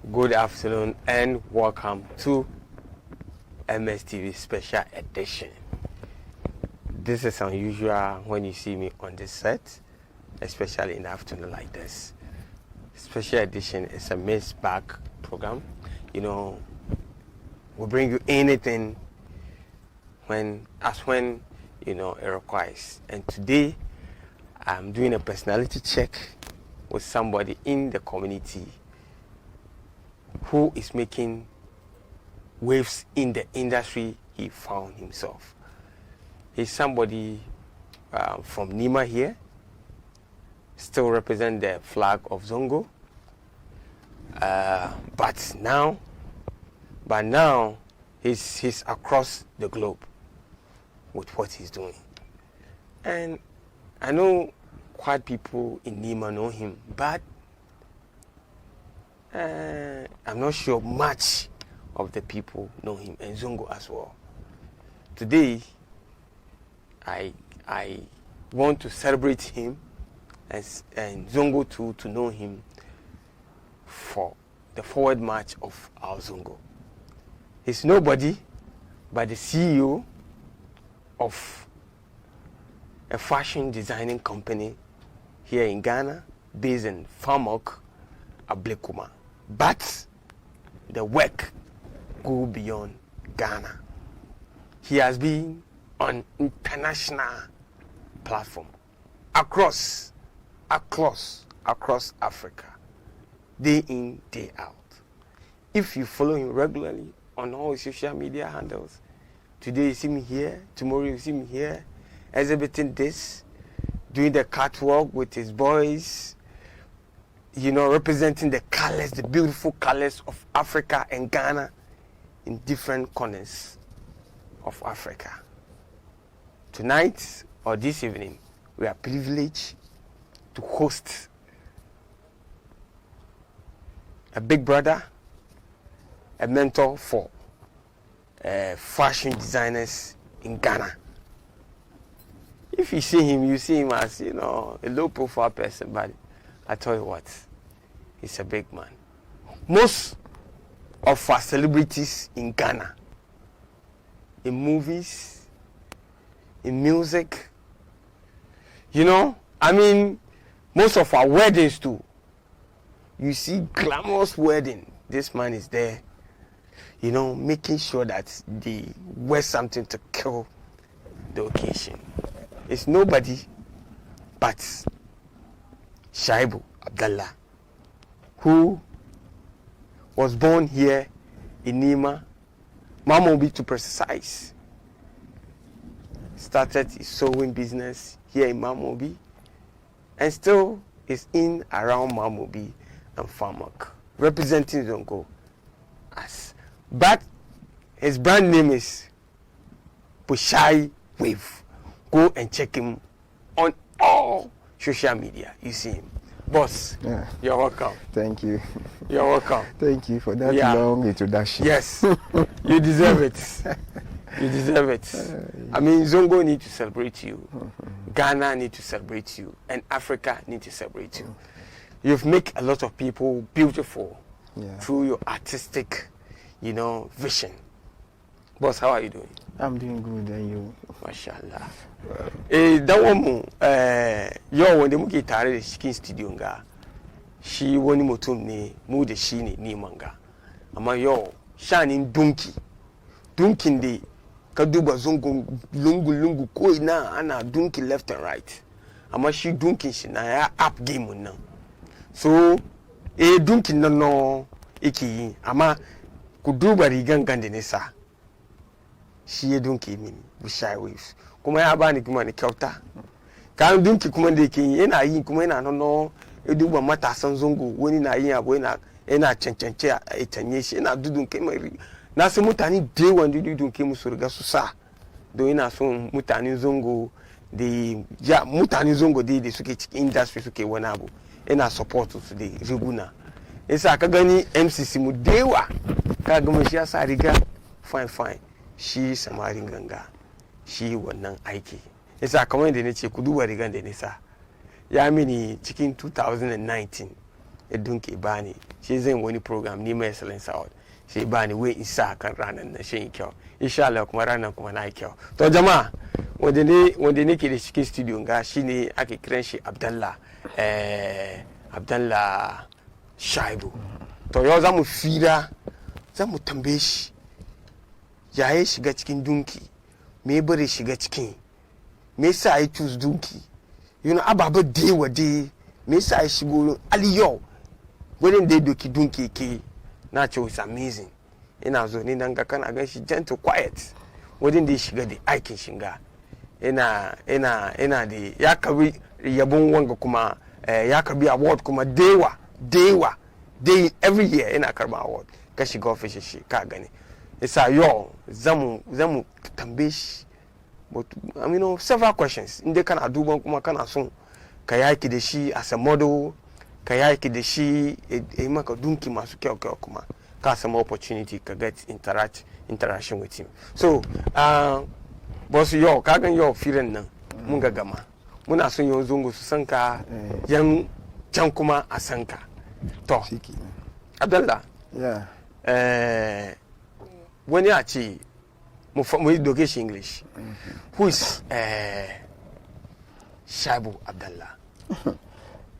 Good afternoon and welcome to MSTV Special Edition. This is unusual when you see me on this set, especially in the afternoon like this. Special Edition is a mixed bag program. You know, we bring you anything when you know it requires. And today I'm doing a personality check with somebody in the community who is making waves in the industry he found himself. He's somebody from Nima here, still represent the flag of Zongo, but now he's across the globe with what he's doing. And I know quite people in Nima know him, but I'm not sure much of the people know him, and Zongo as well. Today, I want to celebrate him and Zongo too, to know him for the forward march of our Zongo. He's nobody but the CEO of a fashion designing company here in Ghana, based in Famok, Ablekuma. But the work go beyond Ghana. He has been on international platform across Africa, day in, day out. If you follow him regularly on all his social media handles, today you see me here, tomorrow you see me here, exhibiting this, doing the catwalk with his boys, you know, representing the colors, the beautiful colors of Africa and Ghana in different corners of Africa. Tonight or this evening, we are privileged to host a big brother, a mentor for fashion designers in Ghana. If you see him as, you know, a low profile person, but I tell you what, he's a big man. Most of our celebrities in Ghana, in movies, in music, you know, I mean, most of our weddings too, you see glamorous wedding, this man is there, you know, making sure that they wear something to kill the occasion. It's nobody but Shaibu Abdallah, who was born here in Nima, Mamobi to precise. Started his sewing business here in Mamobi and still is in around Mamobi and Famak, representing Zongo as. But his brand name is Bushia Weave. Go and check him on all social media. You see him. Boss, yeah. You're welcome. Thank you. You're welcome. Thank you for that long introduction. Yes, you deserve it. You deserve it. I mean, Zongo need to celebrate you. Ghana need to celebrate you. And Africa need to celebrate you. You've made a lot of people beautiful through your artistic, you know, vision. Boss, how are you doing? I'm doing good, and you? Mashallah. That woman, yo, when the muki tare the skin studio nga, she woni motum ne mu de shi ni manga. Ama yo, shanin dunkin de kaduba zongo lungu ko ina ana dunkin left and right. Ama she dunkin shi na ya up game now. So dunkin no iki ama kuduba rigan de nesa. Shi dunki mini Bushia Weave. Kuma ya bani kuma ni kyauta. Kan dunki kuma da yake yana yi kuma yana nono duba matasan Zongo wani na yin abu yana cancance a tanye shi yana dudun kai mai na san mutane da yawan dudun kai musu riga su sa don yana son mutanen Zongo da mutanen Zongo da suke cikin industry suke wani abu yana support su da riguna yasa ka gani MCC mu dewa ka ga mu shi ya sa riga fine shi samarin ganga shi wannan aiki yasa kamar yadda nace ku duba rigan da nisa ya mini cikin 2019 donkey bani she's in one program ni excellence out she bani we isa kan ranan na shin kyau insha Allah kuma ranan kuma na kyau to jama'a wanda ne ke da cikin studio ga shine ake kiran shi Abdallah Shaibu to yau zamu fira zamu tambaye shi yayin shiga cikin dunki me bare shiga cikin me yasa ai choose dunki ababa de wade me yasa ai shigo aliyo wurin da doki dunki ke na ce it's amazing ina zo ni nan ga kana gan shi gentle quiet wurin da shiga da aikin shinga ina da ya kabi yabon wanga kuma ya kabi award kuma dewa every year ina karba award ka shiga office shi ka gani isa yo zamu tambaye shi but several questions inda kana duban kuma kana son ka yaki da shi as a model ka yaki da shi maka dunki masu kyau kuma ka samu opportunity ka get interaction with him so boss yo ka gan yo firin nan mun ga gama muna son yau zungu su san ka yan can kuma a san ka to Abdallah wani a ce mu doke shi English who is Shaibu Abdallah?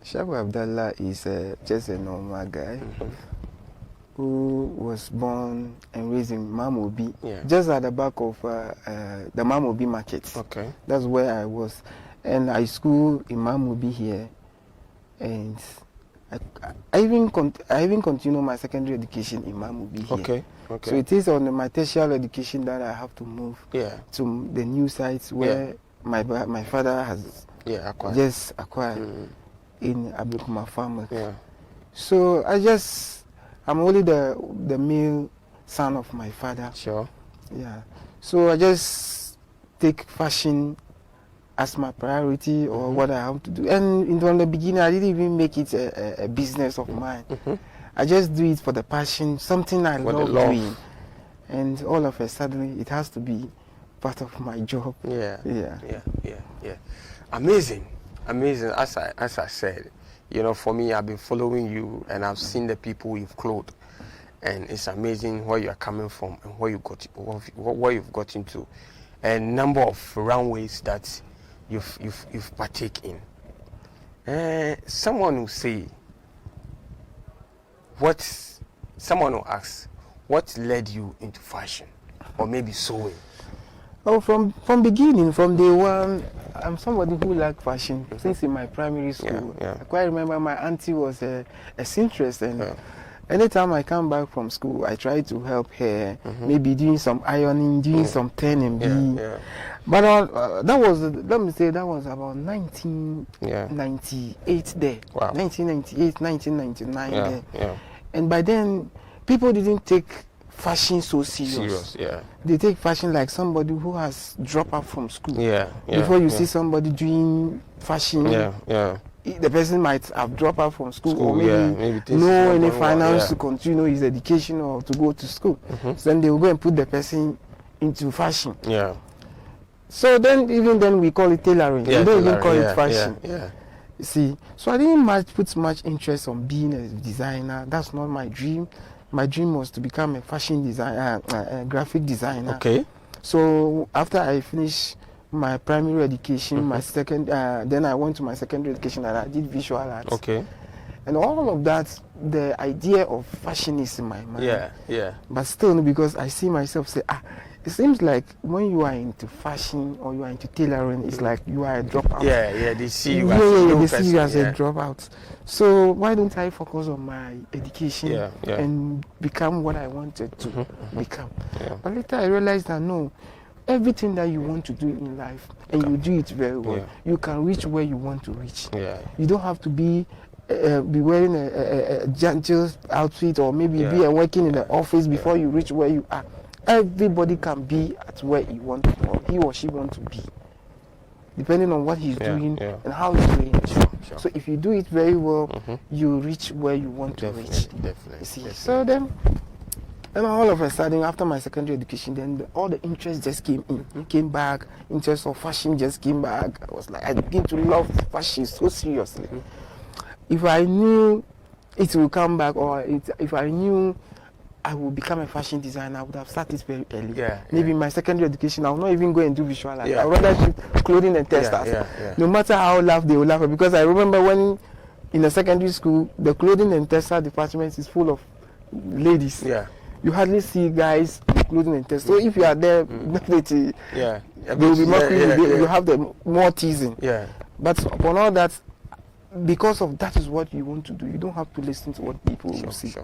Shaibu Abdallah is just a normal guy who was born and raised in Mamobi, just at the back of the Mamobi market. Okay. That's where I was. And I school in Mamobi here. And I even continue my secondary education in Mamobi here. Okay. So it is on my tertiary education that I have to move to the new sites where my father has just acquired in Abdulkumar farm. So I'm only the male son of my father. Sure. Yeah. So I just take fashion as my priority or what I have to do. And from the beginning, I didn't even make it a business of mine. I just do it for the passion, something I love doing. And all of a sudden, it has to be part of my job. Yeah. Amazing. As I said, for me, I've been following you and I've seen the people you've clothed, and it's amazing where you're coming from and where you've got into, and number of runways that you've partake in. Someone will say, someone will ask, what led you into fashion or maybe sewing? Oh, from beginning, from day one, I'm somebody who liked fashion since in my primary school. I quite remember my auntie was a seamstress, and anytime I come back from school, I try to help her, maybe doing some ironing, doing some turning. But that was about 1998 there. Wow. 1998, 1999 there. And by then, people didn't take fashion so serious. They take fashion like somebody who has dropped out from school. Before you see somebody doing fashion, the person might have dropped out from school or maybe no any finance to continue his education or to go to school. So then they will go and put the person into fashion. So even then we call it tailoring. We don't even call it fashion. You see, so I didn't put much interest on being a designer. That's not my dream. My dream was to become a fashion designer, a graphic designer. Okay. So after I finished my primary education, my second, then I went to my secondary education and I did visual arts. Okay. And all of that, the idea of fashion is in my mind. But still, because I see myself say, it seems like when you are into fashion or you are into tailoring, it's like you are a dropout. They see you as a dropout. So why don't I focus on my education and become what I wanted to become? But later I realized that no, everything that you want to do in life and you do it very well, you can reach where you want to reach. You don't have to be wearing a gentle outfit or maybe be working in the office before you reach where you are. Everybody can be at where he or she wants to be, depending on what he's doing and how he's doing it. So if you do it very well, you reach where you want to reach. Definitely. See? So then all of a sudden, after my secondary education, then all the interest just came back. Interest of fashion just came back. I began to love fashion so seriously. If I knew it will come back, or if I knew I would become a fashion designer, I would have started very early. Maybe in my secondary education, I will not even go and do visual art. I would rather shoot clothing and textiles. No matter how laugh they will laugh, because I remember when in the secondary school, the clothing and textile department is full of ladies. You hardly see guys clothing and textile. So if you are there, definitely, they will be mocking you. You have the more teasing. But upon all that, because of that is what you want to do, you don't have to listen to what people will say.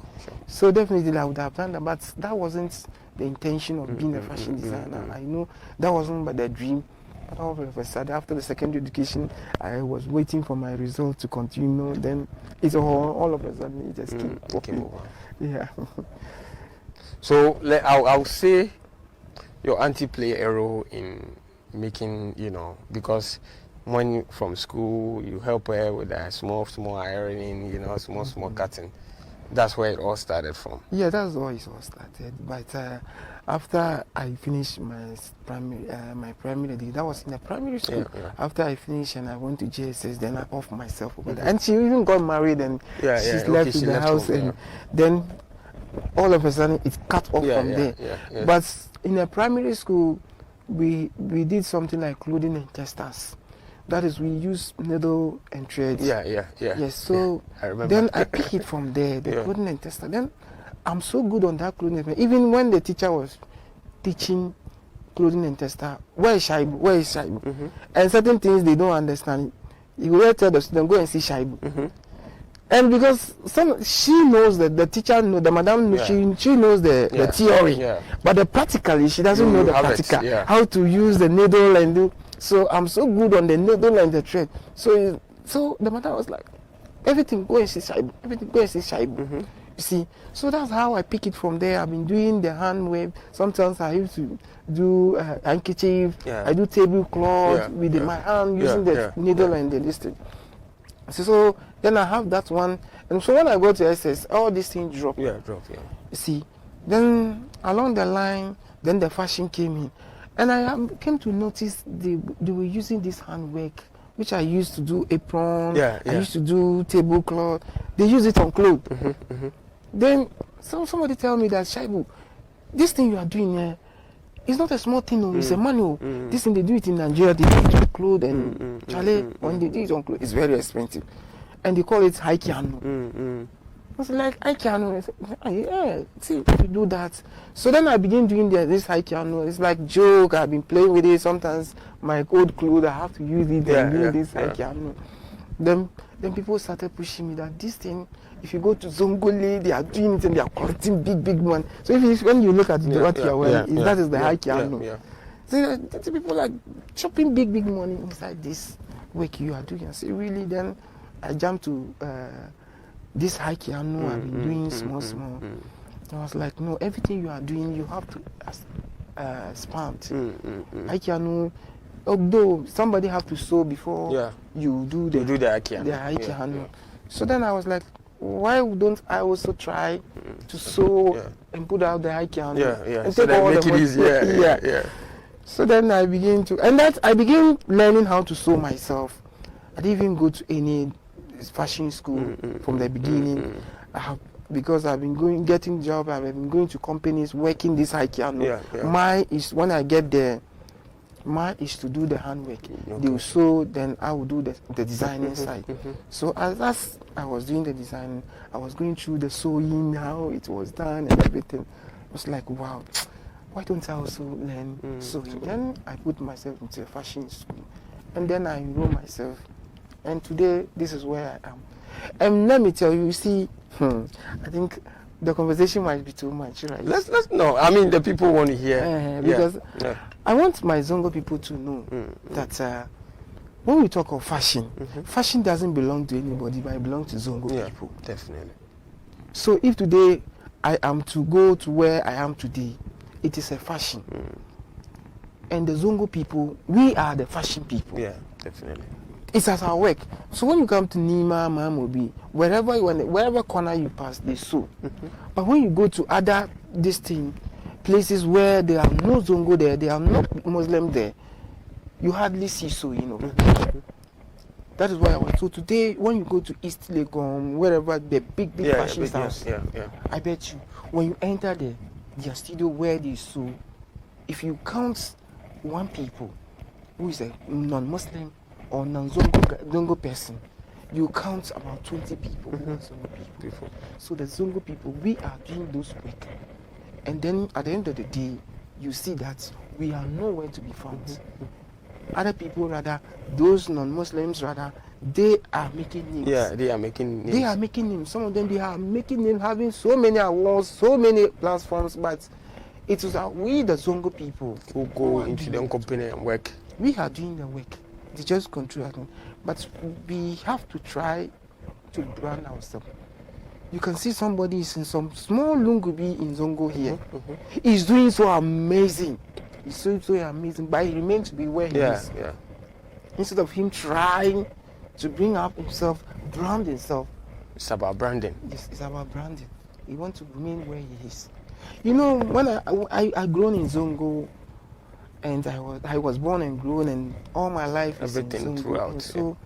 So definitely I would have done that, but that wasn't the intention of being a fashion designer. I know that wasn't but the dream. But all of a sudden, after the secondary education, I was waiting for my result to continue. Then it's all of a sudden it just came over. So I'll say your auntie play a role in making, because when from school you help her with a small ironing, small cutting. That's where it all started from. Yeah, that's where it all started. But after I finished my primary degree, that was in the primary school. After I finished and I went to JSS, then I off myself over there. And she even got married, and she's left in the house, and then all of a sudden it cut off from there. But in the primary school, we did something like clothing and textiles. That is, we use needle and thread. Yes, so I remember. Then I pick it from there, the clothing and textile. Then I'm so good on that clothing. Even when the teacher was teaching clothing and textile, where is Shaibu? And certain things they don't understand, you will tell the student, go and see Shaibu. And because she knows that the teacher knows, the madam knows, she knows the theory, but the practically she doesn't know the practical, how to use the needle and do. So I'm so good on the needle and the thread. So the madam was like, everything go and see Shaibu. You see, so that's how I pick it from there. I've been doing the hand wave. Sometimes I used to do handkerchief. I do tablecloth with my hand using the needle and the listing. So then I have that one, and so when I go to SS, all these things drop. You see, then along the line, then the fashion came in, and I came to notice they were using this handwork, which I used to do apron. I used to do tablecloth. They use it on clothes. Then somebody tell me that, Shaibu, this thing you are doing here, it's not a small thing, it's a manual. This thing, they do it in Nigeria, they do it on clothes, and Charlie, when they do it on clothes, it's very expensive. And they call it haikiano. I was like, haikiano? See, if you do that. So then I began doing this haikiano. It's like joke, I've been playing with it. Sometimes my old clothes, I have to use it and do this haikiano. Then people started pushing me that this thing, if you go to Zongole, they are doing it and they are collecting big money. So when you look at what you are wearing, that is the haikiano. So the people are chopping big money inside this work you are doing. I say, really? Then I jumped to this haikiano I've been doing small. I was like, no, everything you are doing, you have to expand. Haikiano, although somebody have to sew before you do the haikiano. So then I was like, why don't I also try to sew and put out the haikiano and so take all make the it easy. So then I began learning how to sew myself. I didn't even go to any fashion school from the beginning. Because I've been getting job, I've been going to companies working this haikiano. Mine is, when I get there, mine is to do the handwork. They will sew, then I will do the designing side. So as I was doing the design, I was going through the sewing, how it was done and everything. I was like, wow, why don't I also learn sewing? Then I put myself into a fashion school, and then I enrolled myself. And today, this is where I am. And let me tell you, see, I think the conversation might be too much, right? Let's know. I mean, the people want to hear. Because I want my Zongo people to know that when we talk of fashion, fashion doesn't belong to anybody, but it belongs to Zongo people. Definitely. So if today I am to go to where I am today, it is a fashion. And the Zongo people, we are the fashion people. Yeah, definitely. It's as our work. So when you come to Nima, Mamobi, wherever corner you pass, they sew. But when you go to other places where there are no Zongo there are no Muslim there, you hardly see sewing over there. That is why I was. So today, when you go to East Legon, wherever the big fashion house, I bet you when you enter their studio where they sew, if you count one people who is a non-Muslim or non-Zongo person, you count about 20 people. So the Zongo people, we are doing those work, and then at the end of the day, you see that we are nowhere to be found. Other people, rather, those non-Muslims, rather, they are making names. Yeah, they are making names. They are making names. Some of them, they are making names, having so many awards, so many platforms, but it is we, the Zongo people, who go into the company and work. We are doing the work. They just control it. But we have to try to brand ourselves. You can see somebody is in some small lungubi in Zongo here. He's doing so amazing. He's so amazing, but he remains to be where he is. Yeah. Instead of him trying to bring up himself, brand himself. It's about branding. Yes, it's about branding. He wants to remain where he is. You know, when I grown in Zongo, and I was born and grown, and all my life everything is in Zongo, throughout. So,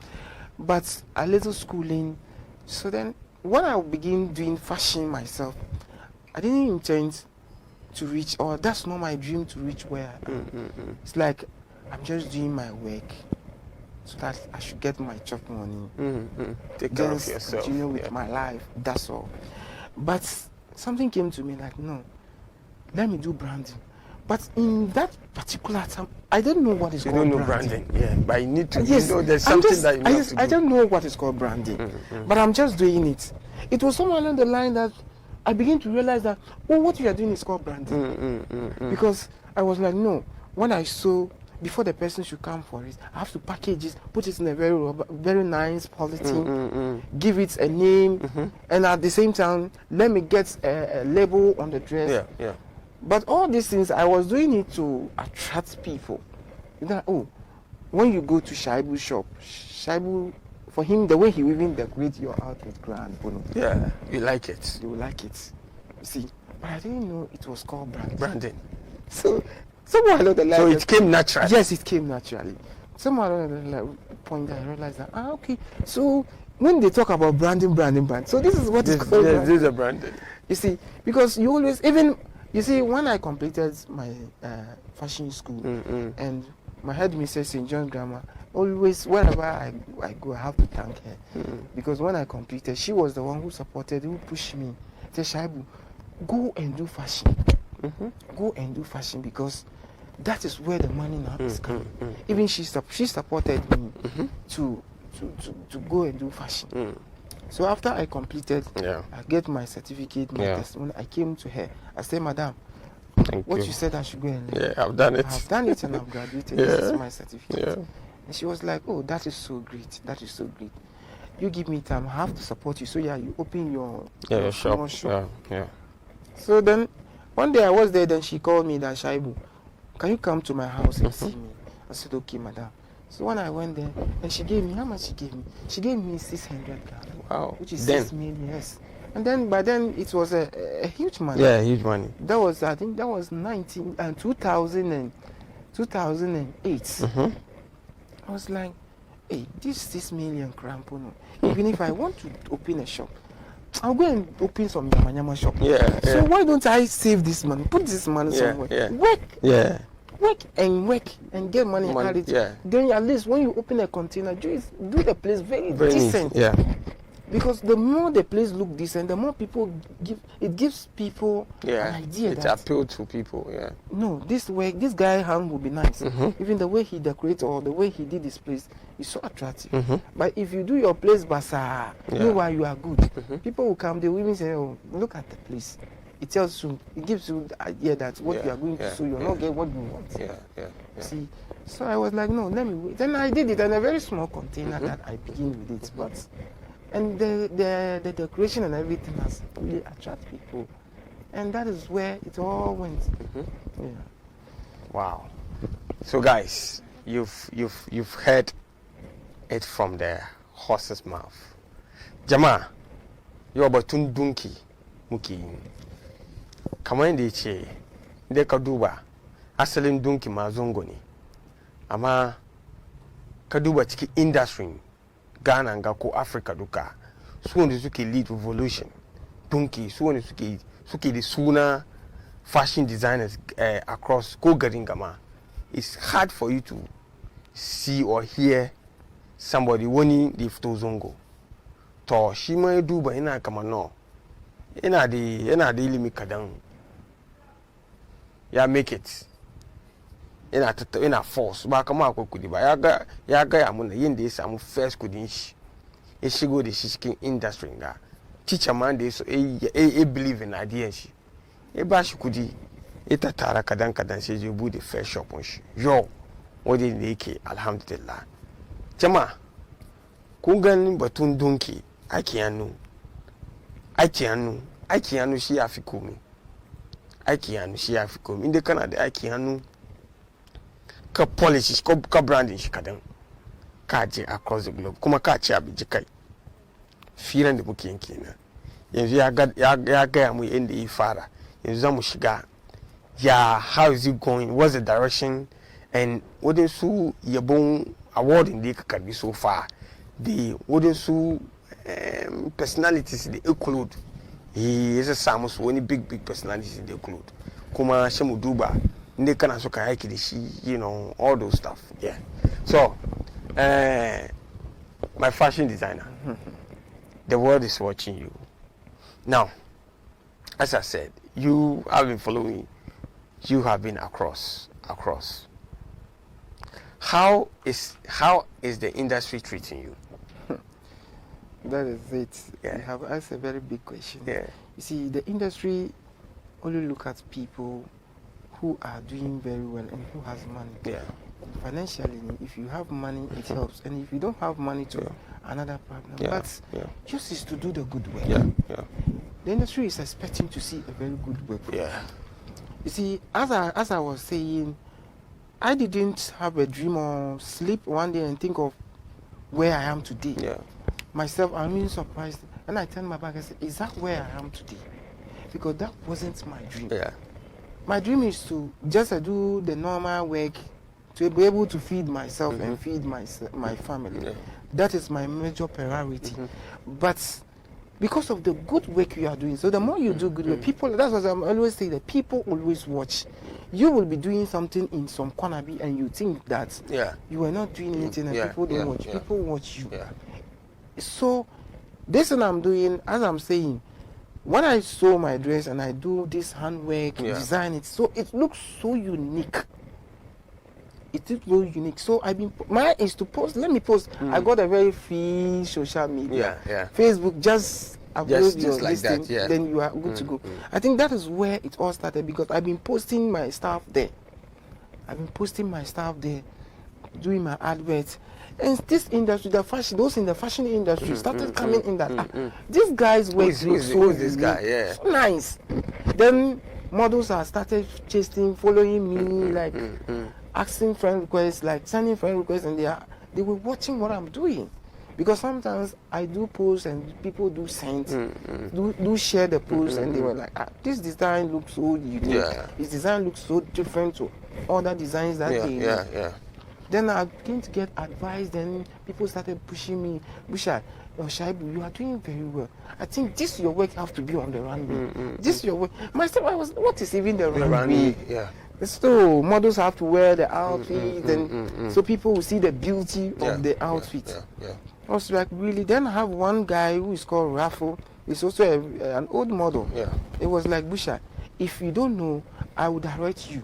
but a little schooling. So then, when I begin doing fashion myself, I didn't intend to reach, or that's not my dream to reach where I am. It's like I'm just doing my work so that I should get my chop money. Take care of yourself. Continue with my life. That's all. But something came to me like, no, let me do branding. But in that particular time, I don't know what is called branding. You don't know branding, yeah. But you need to, you know, there's something that you have to do. I don't know what is called branding, but I'm just doing it. It was somewhere along the line that I began to realize that, what you are doing is called branding. Because I was like, no, when I sew, before the person should come for it, I have to package it, put it in a very nice polythene, give it a name, and at the same time, let me get a label on the dress. Yeah. But all these things, I was doing it to attract people. That, when you go to Shaibu's shop, Shaibu, for him, the way he even decorate your outfit, grand. Yeah, you like it. You like it. You see, but I didn't know it was called branding. So, somewhere along the line. So it came naturally. Yes, it came naturally. Somewhere along the point, I realized that, okay. So when they talk about branding, so this is what is called branding. This is a branding. You see, because you always, even, you see, when I completed my fashion school, and my headmistress, St. John Grammar, always, wherever I go, I have to thank her. Because when I completed, she was the one who supported, who pushed me. Said, Shaibu, go and do fashion. Go and do fashion, because that is where the money now is coming. Even she supported me to go and do fashion. So after I completed, I get my certificate, my testimony. I came to her. I said, Madam, what you said I should go and learn. Yeah, I've done it. I've done it and I've graduated. This is my certificate. And she was like, oh, that is so great. That is so great. You give me time. I have to support you. So you open your shop. Yeah. So then one day I was there. Then she called me that, Shaibu, can you come to my house and see me? I said, okay, madam. So when I went there, and she gave me, how much she gave me? She gave me 600 Ghana. Wow. Which is 6 million, yes. And then by then it was a huge money. Yeah, huge money. That was, I think that was 2008. I was like, hey, this 6 million crampono. Even if I want to open a shop, I'll go and open some Yama shop. So why don't I save this money? Put this money somewhere. Work and get money out of it. Then at least when you open a container, do the place very decent. Because the more the place look decent, the more people gives people an idea. It appeals to people. No, this guy hand will be nice. Even the way he decorates or the way he did this place is so attractive. But if you do your place bazaar, meanwhile you are good, people will come. They will even say, "Oh, look at the place." It tells you, it gives you the idea that what you are going to, so you'll not get what you want. See, so I was like, no, let me wait. Then I did it in a very small container that I begin with it, and the decoration and everything has really attracted people, and that is where it all went. Wow. So guys, you've heard it from the horse's mouth. Jama, you're about Tundunki Muki. Kama ndi che nde kaduba asalin dunki mazongoni ama kaduba ciki industry Ghana nga ko Africa duka so woni suke lead revolution donki so woni suke the sooner fashion designers across ko garin gama. It's hard for you to see or hear somebody woni the fito zongo to shi mai duba ina kama no yana da ilimi kadan ya make it ina force ba kama akwai kudi ba ya ga ya mun yin da ya samu first kudin shi ya shigo da shi cikin industry ga teacher man da so believe in idea shi ya ba shi kudi ya tattara kadan sai je bude first shop shi yo wanda da yake alhamdulillah jama'a kun ganin batun donki aiki hannu shi ya fi komai inda kana da aiki hannu ka polish ka branding shi kadan ka je across the globe kuma ka ci abinci kai firan da muke yanke na yanzu ya gaya mu inda ya fara yanzu za mu shiga how is it going, what's the direction, and wadansu yabon awarding da ya karbi so far the wadansu personalities they include ya samu su wani big personalities they include kuma shi mu duba inda kana so ka yaki da shi all those stuff. Yeah, so my fashion designer, the world is watching you now. As I said, you have been following, you have been across. How is the industry treating you? That is it. Yeah. You have asked a very big question. Yeah. You see, the industry only look at people who are doing very well and who has money. Yeah. Financially, if you have money, it helps. And if you don't have money, another problem. Yeah. But just is to do the good work. Yeah. The industry is expecting to see a very good work. Yeah. You see, as I was saying, I didn't have a dream or sleep one day and think of where I am today. Yeah. Myself, I'm really surprised. And I turned my back and said, is that where I am today? Because that wasn't my dream. Yeah. My dream is to just do the normal work, to be able to feed myself and feed my family. Yeah. That is my major priority. But because of the good work you are doing, so the more you do good work, people, that's what I'm always saying, that people always watch. You will be doing something in some corner and you think that you are not doing anything and people don't watch. People watch you. Yeah. So this one I'm doing, as I'm saying, when I sew my dress and I do this handwork, design it, so it looks so unique. It is very unique. So mine is to post. Let me post. I got a very free social media. Facebook, just upload your like listing, that, then you are good to go. I think that is where it all started because I've been posting my stuff there. Doing my adverts. And this industry, those in the fashion industry started coming in that these guys were so this guy, yeah, so nice. Then models are started chasing, following me, like asking friend requests, like sending friend requests, and they were watching what I'm doing. Because sometimes I do posts and people do send, do share the posts, and they were like, this design looks so unique. Yeah. This design looks so different to other designs that they yeah. Then I began to get advice. Then people started pushing me. Bushia, Shaibu, you are doing very well. I think this your work have to be on the runway. This your work. Myself, what is even the runway? Yeah. So models have to wear the outfit, and so people will see the beauty of the outfit. Yeah. I was like, really? Then I have one guy who is called Raffle. He's also an old model. Yeah. It was like, Bushia, if you don't know, I will direct you.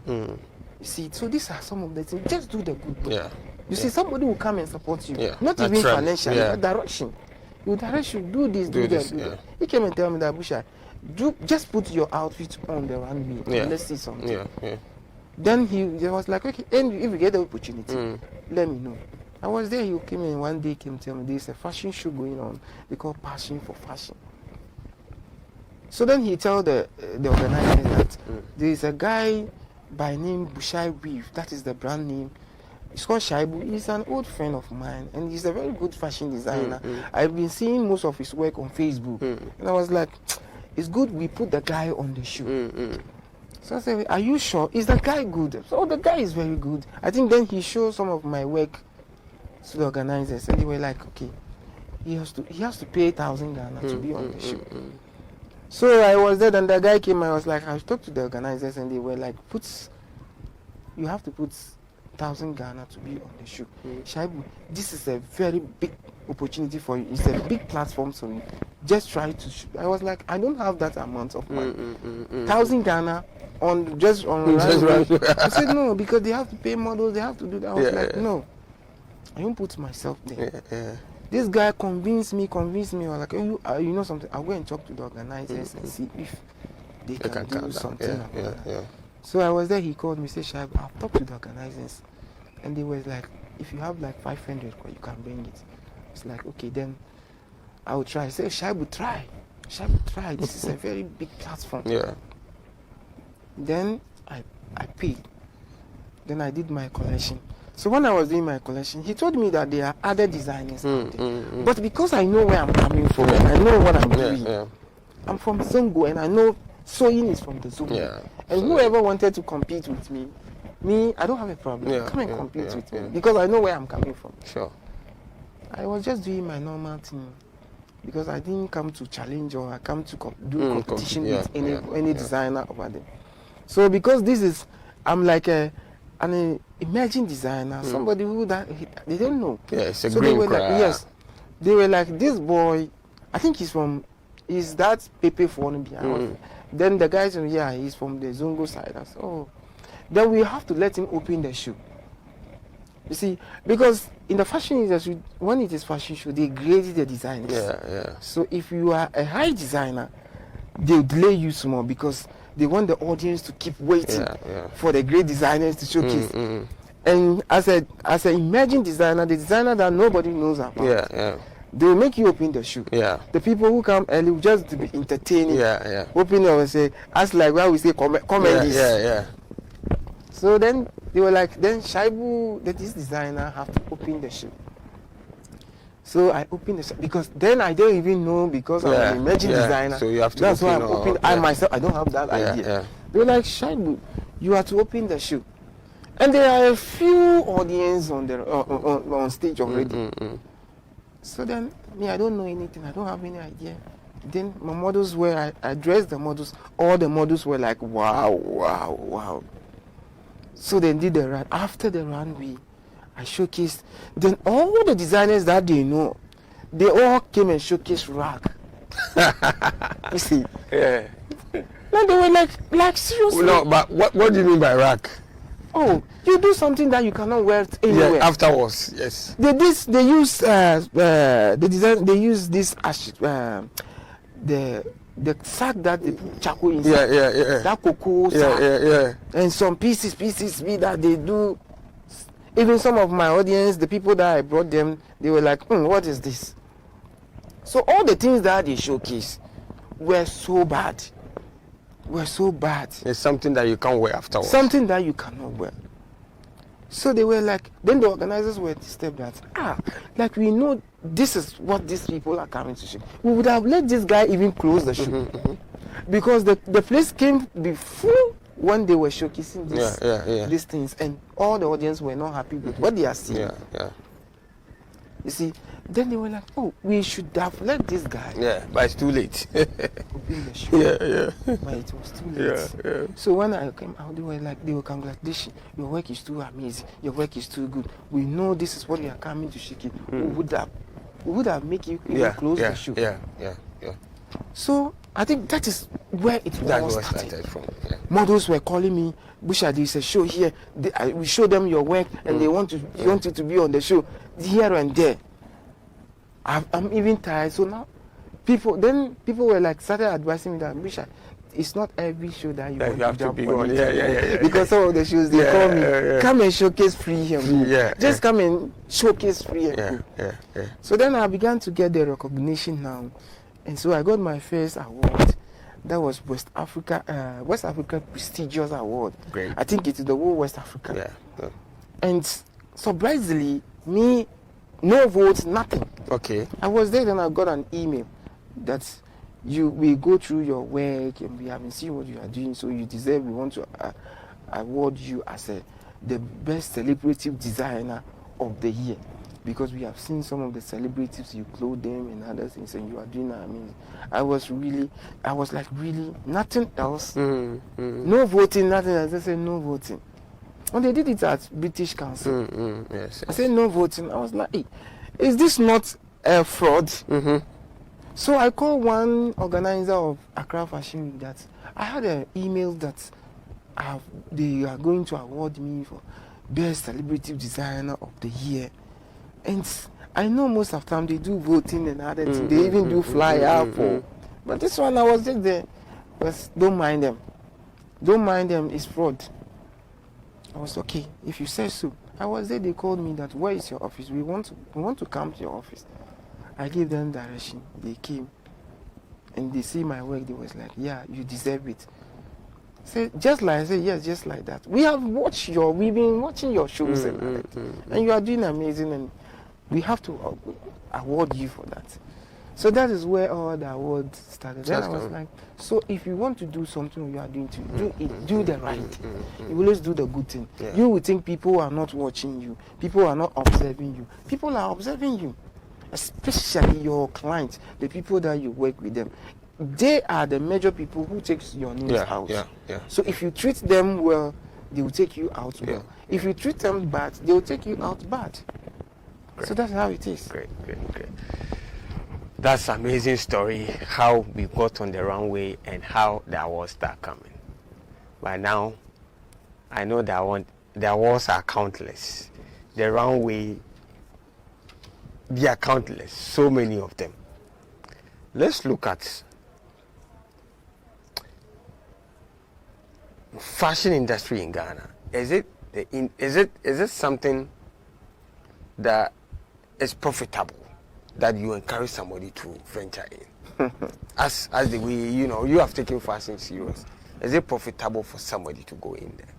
You see, so these are some of the things. Just do the good work. Yeah. You see, somebody will come and support you. Yeah. Not even financially, but direction. You direct you, do this, do that. He came and tell me that, Bushia, just put your outfit on the runway. Let's see something. Yeah. Then he was like, okay, and if you get the opportunity, let me know. I was there. He came in one day, came to tell me there's a fashion show going on. They call Passion for Fashion. So then he told the organizer that there is a guy by name Bushia Weave. That is the brand name. It's called Shaibu. He's an old friend of mine, and he's a very good fashion designer. I've been seeing most of his work on Facebook, and I was like, it's good we put the guy on the show. So I said, are you sure? Is the guy good? So the guy is very good. I think then he showed some of my work to the organizers, and they were like, okay. he has to pay 1,000 Ghana to be on the show. So I was there, and the guy came. I was like, I talked to the organizers, and they were like, you have to put 1,000 Ghana to be on the show. Shaibu, this is a very big opportunity for you. It's a big platform for you. Just try to shoot. I was like, I don't have that amount of money. 1,000 Ghana on. I said no, because they have to pay models, they have to do that. I was like, no, I don't put myself there. This guy convinced me. I was like, you know something? I'll go and talk to the organizers and see if they can do something about that. So I was there. He called me, said, Shaib, I'll talk to the organizers, and they were like, if you have like 500, you can bring it. It's like, okay, then I will try. I said, Shaib, try. This is a very big platform. Then I paid. Then I did my collection. So when I was doing my collection, he told me that there are other designers out there. But because I know where I'm coming from, and I know what I'm doing. I'm from Zongo, and I know sewing is from the Zongo. And whoever wanted to compete with me, I don't have a problem. Come and compete with me, because I know where I'm coming from. Sure. I was just doing my normal thing, because I didn't come to challenge or I come to do competition with any designer over there. So because I'm like an emerging designer, somebody who they don't know. It's a so green they were like, they were like, this boy, I think he's that Pepe for behind. Then the guys, he's from the Zongo side. I said, oh, then we have to let him open the show. You see, because in the fashion industry, when it is fashion show, they grade the designers. So if you are a high designer, they'll delay you small because they want the audience to keep waiting for the great designers to showcase. And as an emerging designer, the designer that nobody knows about, they will make you open the show. The people who come early will just to be entertaining. Open and say, as like where we say comedies. So then they were like, then Shaibu, this designer, have to open the show. So I opened the show because then I don't even know, because I'm an emerging designer. So you have to. That's why I'm opening. I myself, I don't have that idea. They were like, Shaibu, you have to open the show, and there are a few audience on stage already. So then I don't know anything. I don't have any idea. Then my models I dressed the models. All the models were like, wow. So they did the run. After the runway, I showcased. Then all the designers that they know, they all came and showcased rag. You see? Then they were like seriously. No, but what do you mean by rag? Oh, you do something that you cannot wear anywhere. Afterwards, yes. They use the design. They use this the sack that they put charcoal inside. That cocoa sack. And some pieces that they do. Even some of my audience, the people that I brought them, they were like, what is this? So all the things that they showcase were so bad. It's something that you can't wear afterwards. Something that you cannot wear. So they were like, then the organizers were disturbed that, like we know this is what these people are coming to show. We would have let this guy even close the show. Because the place came before when they were showcasing these things, and all the audience were not happy with what they are seeing. You see, then they were like, oh, we should have let this guy. But it's too late. Open the show. But it was too late. So when I came out, they were congratulations. Your work is too amazing. Your work is too good. We know this is what you are coming to shake it. We would have make you close the show. So I think that is where it all started from. Models were calling me, Bushia, there is a show here. We show them your work, and they want you to be on the show here and there. I'm even tired. So now people were like started advising me that, Bushia, it's not every show that you want to be on. Because some of the shows they call me, come and showcase free here. Just come and showcase free here. So then I began to get the recognition now. And so I got my first award. That was West Africa prestigious award. Great. I think it is the whole West Africa. And surprisingly, me, no votes, nothing. Okay. I was there, then I got an email that we go through your work and we haven't seen what you are doing, so you deserve. We want to award you as the best celebrative designer of the year. because we have seen some of the celebrities, you clothe them and other things, and you are doing that. I mean, I was like, really, nothing else. No voting, nothing. I just said, no voting. When they did it at British Council, yes. I said, no voting. I was like, hey, is this not a fraud? So I called one organizer of Accra Fashion Week that I had an email that they are going to award me for Best Celebrity Designer of the Year. And I know most of the time they do voting and other things. They even do flyer for. But this one I was just there. But don't mind them. Don't mind them, it's fraud. I was okay, if you say so. I was there, they called me that, where is your office? We want to come to your office. I gave them direction. They came. And they see my work, they was like, yeah, you deserve it. Say, just like I said, yes, just like that. We've been watching your shows and you are doing amazing, and we have to award you for that. So that is where all the awards started. Then I was like, so if you want to do something you are doing to do it, do the right thing. You always do the good thing. Yeah. You will think people are not watching you, people are not observing you. People are observing you, especially your clients, the people that you work with them. They are the major people who takes your names out. So if you treat them well, they will take you out well. If you treat them bad, they will take you out bad. Great. So that's how it is. Great. That's an amazing story, how we got on the runway and how the awards start coming. By now, I know that the awards are countless. The runway, they are countless, so many of them. Let's look at fashion industry in Ghana. Is it something that is profitable, that you encourage somebody to venture in? as the way, you have taken fashion serious. Is it profitable for somebody to go in there?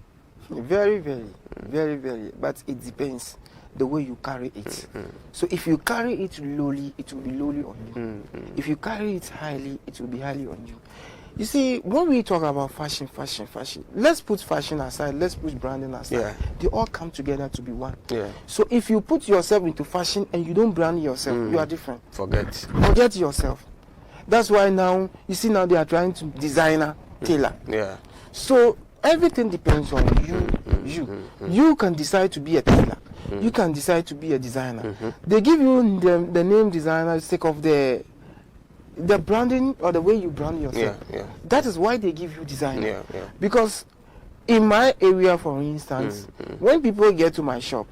Very, very. But it depends the way you carry it. So if you carry it lowly, it will be lowly on you. If you carry it highly, it will be highly on you. You see, when we talk about fashion, let's put fashion aside, let's put branding aside. They all come together to be one. So if you put yourself into fashion and you don't brand yourself, you are different. Forget yourself. That's why now, you see, now they are trying to designer, tailor. So everything depends on you. You can decide to be a tailor. You can decide to be a designer. They give you the name designer sake of the branding or the way you brand yourself. That is why they give you designer. Because in my area, for instance, when people get to my shop,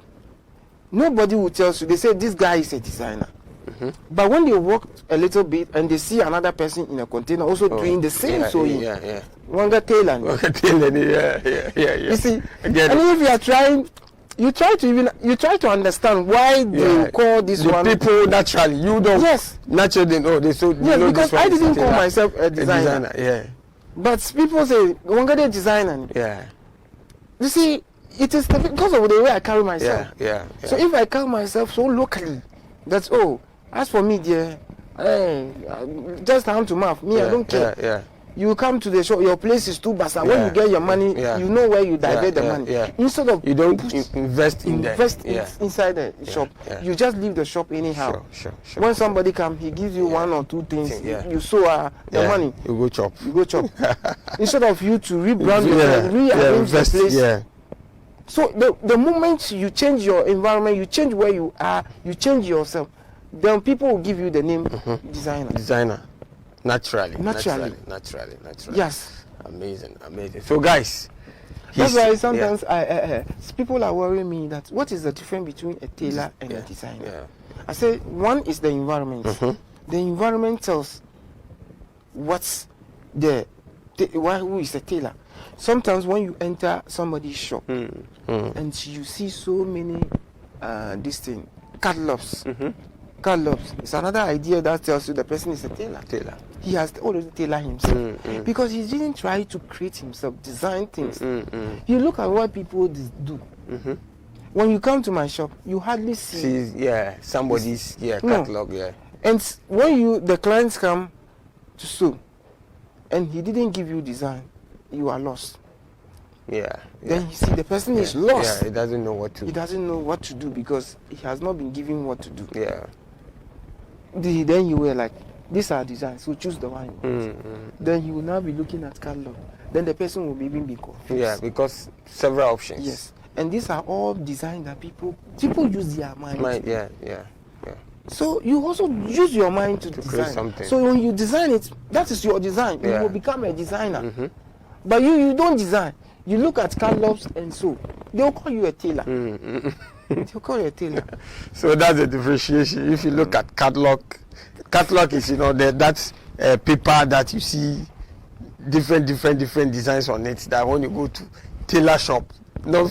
nobody will tell you. They say this guy is a designer. But when they walk a little bit and they see another person in a container also doing the same sewing, one guy tailor. You see, and if you are trying. You try to understand why they call this the one people naturally. You don't. Naturally. They so. Because I didn't call myself a designer. But people say, "One guy designer." You see, it is because of the way I carry myself. So if I carry myself so locally, that's as for me, dear, just hand to mouth. Me, I don't care. You come to the shop, your place is too basa. When you get your money, you know where you divert the money. Instead of you don't invest inside the shop, you just leave the shop anyhow. Sure. When somebody comes, he gives you one or two things. You sew the money. You go chop. Instead of you to rebrand, rearrange the place. So the moment you change your environment, you change where you are, you change yourself, then people will give you the name designer. Naturally. Yes. Amazing. So guys, that's why sometimes people are worrying me that what is the difference between a tailor and a designer? I say one is the environment. The environment tells what's who is a tailor. Sometimes when you enter somebody's shop and you see so many catalogs. It's another idea that tells you the person is a tailor. He has already tailored himself because he didn't try to create himself, design things. You look at what people do. When you come to my shop, you hardly see somebody's catalog. And when the clients come to sew, and he didn't give you design, you are lost. Then you see the person is lost. Yeah, he doesn't know what to. He doesn't know what to do because he has not been given what to do. Yeah. Then you were like, these are designs, so choose the one you want. Then you will now be looking at catalog. Then the person will even be confused. Yeah, because several options. Yes, and these are all designs that people use their mind. Yeah. So you also use your mind to design create something. So when you design it, that is your design. You will become a designer. But you don't design. You look at catalogs and so they'll call you a tailor. They'll call you a tailor. So that's the differentiation. If you look at catalog is that's paper that you see different designs on it. That when you go to tailor shop, not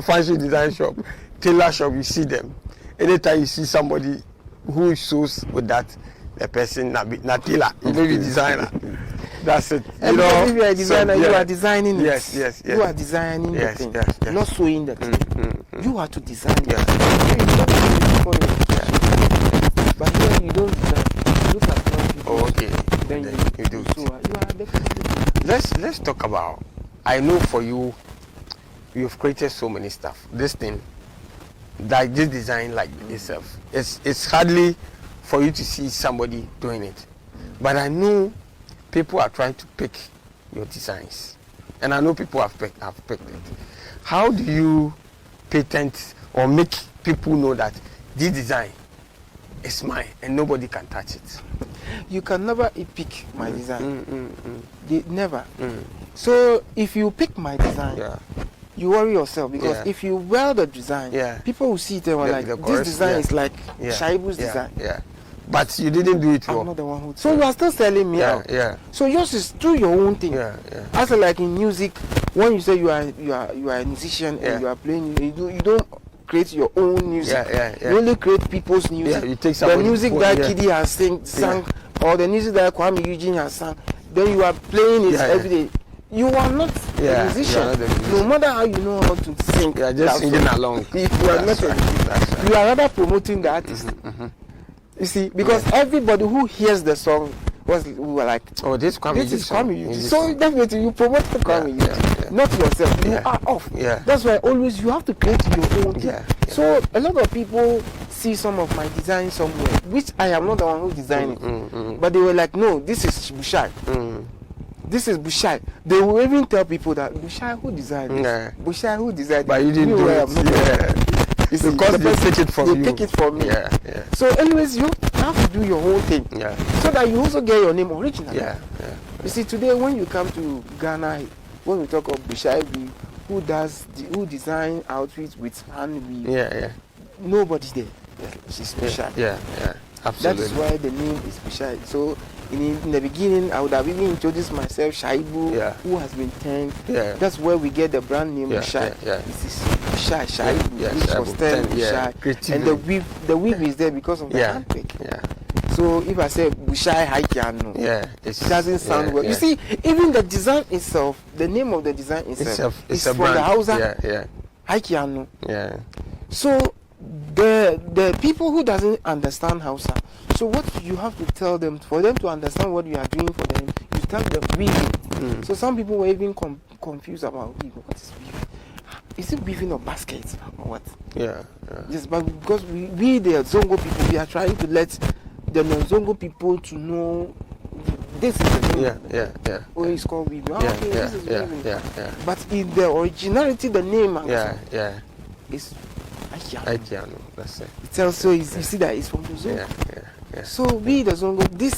fancy design shop, tailor shop, you see them. Anytime you see somebody who shows with that, the person not tailor, you may be designer. That's it. And if you are a designer, you are designing it. Yes. You are designing the thing, not sewing the thing. You are to design it. But when you don't design, you look at what people. Oh, okay. Then you do. So you are definitely. Let's talk about. I know for you, you've created so many stuff. This thing, like this design, like itself, it's hardly for you to see somebody doing it. But I know people are trying to pick your designs, and I know people have picked it. How do you patent or make people know that this design is mine and nobody can touch it? You can never pick my design. Never. So if you pick my design, you worry yourself because if you wear the design, people will see it and like this design is like Shaibu's design. But you didn't do it well. I'm not the one who. So you are still selling me out. So yours is do your own thing. As like in music, when you say you are a musician and you are playing, you don't create your own music. You only create people's music. You take the music that Kidi has sang, or the music that Kwame Eugene has sang. Then you are playing it every day. You are not a musician. No matter how you know how to sing. You are just singing along. If you are not you are rather promoting the artist. You see, because everybody who hears the song were like, oh, this is Kwame Eugene. So definitely you promote the Kwame Eugene, not yourself. You are off. That's why always you have to create your own thing. So a lot of people see some of my designs somewhere, which I am not the one who designed it. But they were like, no, this is Bushia. This is Bushia. They will even tell people that Bushia who designed this. Bushia who designed. But you didn't do it. See, because they take it from you. They take it from me. So anyways, you have to do your whole thing. So that you also get your name original. You see, today when you come to Ghana, when we talk of Bushia Weave, who design outfits with hand weave, nobody there. She's Bushia. Absolutely. That is why the name is Bushia. So in the beginning, I would have even introduced myself, Shaibu, who has been turned. That's where we get the brand name Bushia. This is Bushia, Shaibu, which was turned Bushia. And the weave is there because of the handpick. So if I say Bushia Haikiano, it doesn't sound well. You see, even the design itself, the name of the design itself is from brand. The Hausa Haikiano. So the people who doesn't understand Hausa, so what you have to tell them, for them to understand what you are doing for them, you tell them weaving. So some people were even confused about weaving. What is weaving? Is it weaving of baskets or what? Yes, but because we the Zongo people, we are trying to let the non-Zongo people to know this is the thing. Oh, it's called weaving. This is weaving. But in the originality, the name is Haikiano. That's it. It's also you see that it's from the Zongo. So we the Zongo, this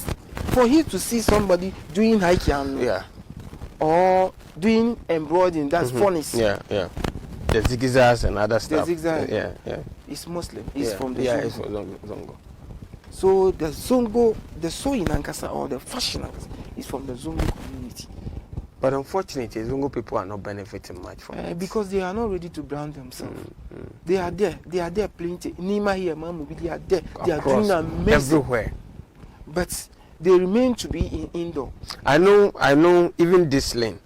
for you to see somebody doing Haikiano or doing embroidering, that's funny. The zigzags and other stuff. The zigzag. It's Muslim. It's from the Zongo. It's from Zongo. So the Zongo, the sewing Ankasa or the fashion Ankasa is from the Zongo community. But unfortunately, Zongo people are not benefiting much from it. Because they are not ready to brand themselves. They are there. They are there plenty. Nima here, Mamu, they are there. They are doing amazing. Everywhere. But they remain to be in indoor. I know even this lane.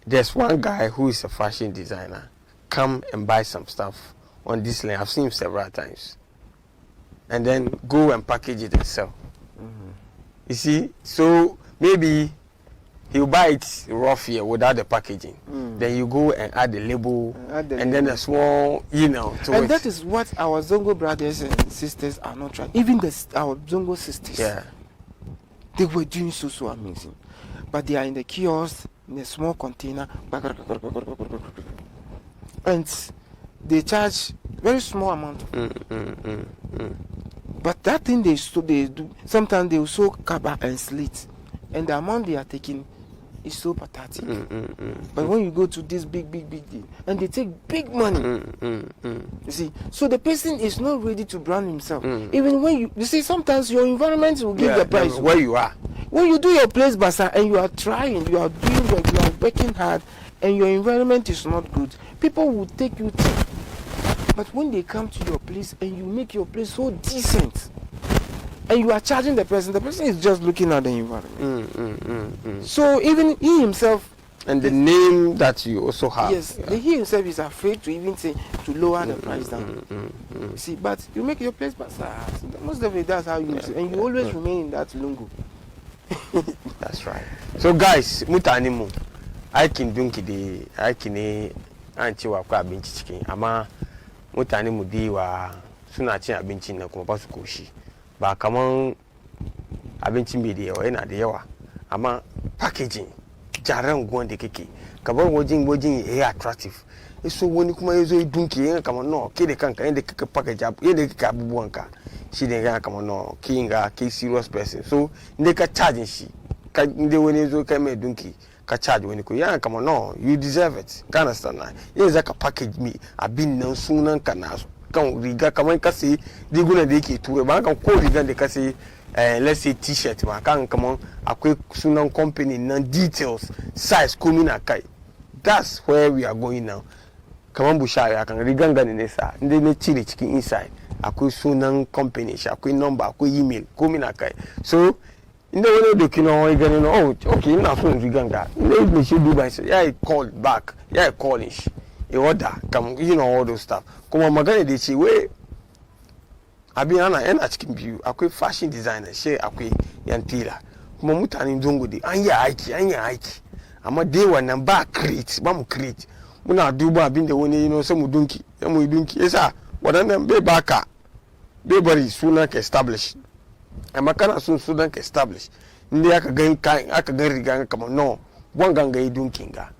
There's one guy who is a fashion designer. Come and buy some stuff on this lane. I've seen him several times. And then go and package it and sell. You see? So maybe he'll buy it rough here without the packaging. Then you go and add the label, and then a small, you know. And that is what our Zongo brothers and sisters are not trying. Even our Zongo sisters. Yeah. They were doing so amazing. But they are in the kiosk, in a small container, and they charge very small amount. But that thing they do, sometimes they will sew kaba and slit, and the amount they are taking is so pathetic. But when you go to this big thing, and they take big money, you see, so the person is not ready to brand himself. Even when you see, sometimes your environment will give the price. Where you are. When you do your place bazaar and you are trying, you are doing work, you are working hard, and your environment is not good, people will take you cheap. But when they come to your place and you make your place so decent, and you are charging the person is just looking at the environment. So even he himself, and the name that you also have, yes, he himself is afraid to even say to lower the price down. See, but you make your place bazaar. Most of it, that's how you see, and you always remain in that lungu. That's right. So guys, mutanimu, I can drink it. I can anti wa kwa binchi chicken. Ama mutanimu di wa suna chin abinchi na kuma basu koshi. Ba kaman abinci mai da yawa yana da yawa. Ama packaging jaran gwan da kake. Kabar wajin yayi attractive. So wani kuma yazo dunki yana kaman no ke da kanka yanda kake package yanda kake abubuwan ka. She didn't come on, no, king, serious person. So, they can charge she. They when you come a donkey, can charge when you go, come on, no, you deserve it. Can understand that? Yes, like a package me. I've been no sooner can ask. Come, Riga, come on, Cassie, they go to the to a bank and call Riga, they can say, let's say t shirt, man, can come on, a quick sooner company, non details, size, coming a kai. That's where we are going now. Come on, Bushia, I can reganga in this side, and they may chili chicken inside. Akwai sunan company shi akwai number akwai email komi na kai so inda wani doki na wani gani na oh okay ina so in riganga inda me shi duba shi ya call back ya calling shi a order come you know all those stuff kuma magana da ce we abin yana cikin biyu akwai fashion designer shi akwai yan Tailor kuma mutanen Zongo dai an yi aiki amma dai wannan ba create ba mu create muna duba abin da wani you know sai mu dunki yasa wadannan bai baka bai bari sunan ka establish amma kana sunan ka establish inda aka ga riga kamar no wangan ga dunkin ga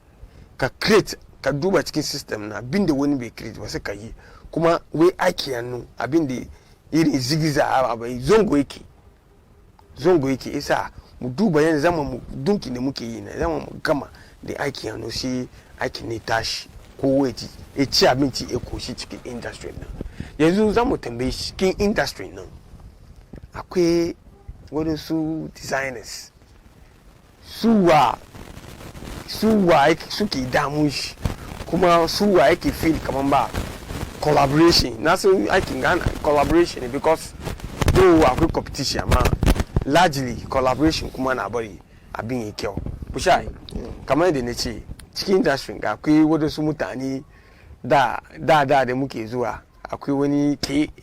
ka create ka duba cikin system na abinda wani bai create ba sai ka yi kuma wai aiki yannu abinda irin zigiza abai zongo yake isa mu duba yanzu zama mu dunkin da muke yi na zama mu gama da aiki yannu shi aiki ne tashi ko waje ya ci abinci ya koshi cikin industry nan yanzu za mu tambaye cikin industry nan akwai wadansu designers suwa suke damun shi kuma suwa yake feel kaman ba collaboration na san aikin gana collaboration because though akwai competition amma largely collaboration kuma na bari abin ya kyau Bushia kamar da na ce cikin industry ga akwai wadansu mutane da muke zuwa akwai wani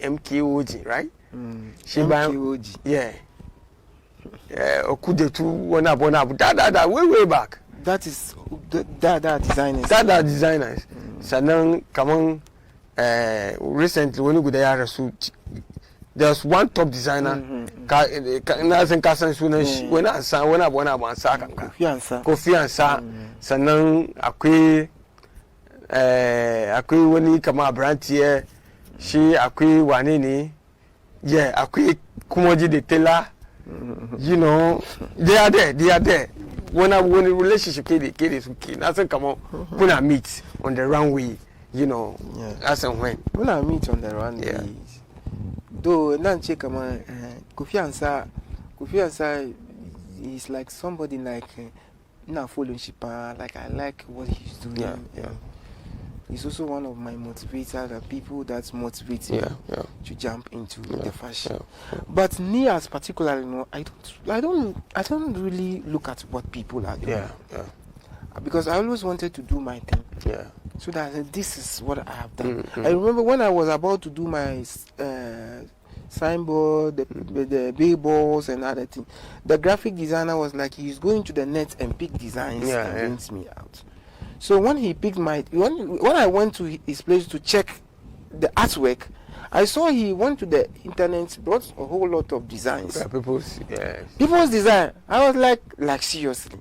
MKOG right shi bayan yeah okudetu wani abu da way back that is designers sannan kaman recently wani guda ya rasu there's one top designer na san kasan sunan shi wani abu an sa kanka Kofi Ansa sannan akwai wani kama brantier shi akwai wane ne akwai kuma ji da Tailor you know they are there wani relationship ke da suke na san kama kuna meet on the runway you know as and when kuna meet on the runway though nan ce kama Kofi Ansa is like somebody like na following like I like what he's doing. Yeah. He's also one of my motivators, the people that motivate me to jump into the fashion. But me as particularly, I don't really look at what people are doing. Because I always wanted to do my thing. So that this is what I have done. I remember when I was about to do my signboard, the billboards and other things. The graphic designer was like, he's going to the net and pick designs and brings me out. So when he picked when I went to his place to check the artwork, I saw he went to the internet, brought a whole lot of designs. Yeah, people's design. I was like seriously.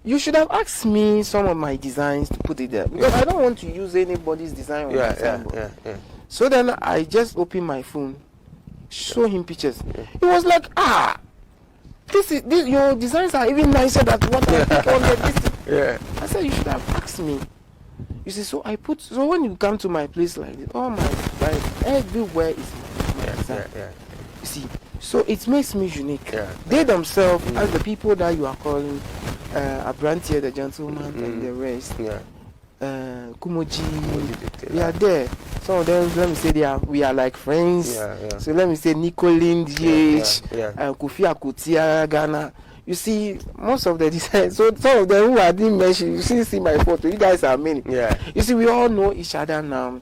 You should have asked me some of my designs to put it there, because I don't want to use anybody's design on my signboard. So then I just opened my phone, show him pictures. He was like, this your designs are even nicer than what I put on the list. I said, you should have asked me. You see, so when you come to my place like this, oh my, everywhere is my design. You see, so it makes me unique. They themselves, as the people that you are calling, Abrantier, the gentleman, and the rest, Kumoji, we are there. Some of them, let me say, we are like friends. So let me say, Nicolin, DH, Kofi Akutia, Ghana. You see, most of the designs, so some of them who I didn't mention, you see my photo, you guys are many. You see, we all know each other now.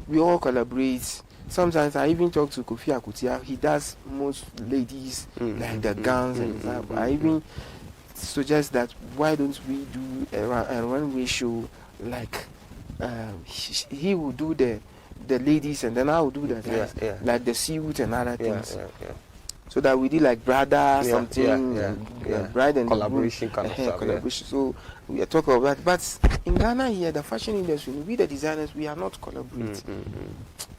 We all collaborate. Sometimes I even talk to Kofi Akutia. He does most ladies, like the gowns and stuff. I even suggest that why don't we do a runway show, like he will do the ladies and then I will do the guys, like the suit and other things. So that we did like brother something, bride and collaboration kind of stuff. Collaboration. So we are talking about that. But in Ghana here, the fashion industry, we the designers, we are not collaborating.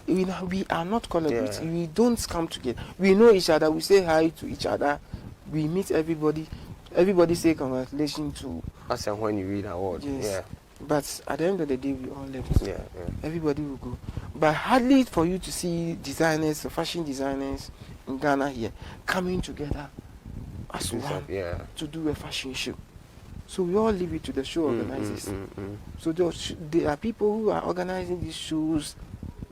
We are not collaborating. We don't come together. We know each other. We say hi to each other. We meet everybody. Everybody say congratulations to us. And when you read award, But at the end of the day, we all left. Everybody will go. But hardly for you to see designers, fashion designers in Ghana here coming together as one to do a fashion show. So we all leave it to the show organizers. So there are people who are organizing these shows.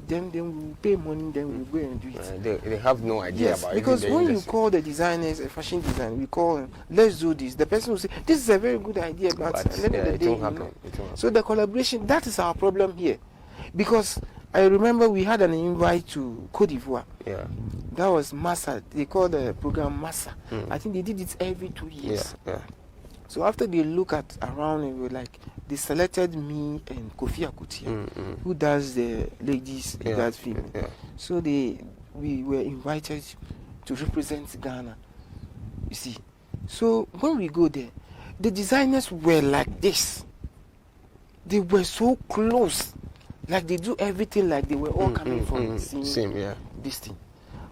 Then we will pay money. Then we will go and do it. They have no idea about it. Because when you call the designers a fashion designer, we call them, let's do this. The person will say, this is a very good idea, but at the end of the day, won't happen. So the collaboration, that is our problem here. Because I remember we had an invite to Côte d'Ivoire. That was Massa. They called the program Massa. I think they did it every 2 years. So after they look at around, and we were like, they selected me and Kofi Akutia, who does the ladies in that film. So we were invited to represent Ghana. You see, so when we go there, the designers were like this. They were so close, like they do everything like they were all coming from the same this thing.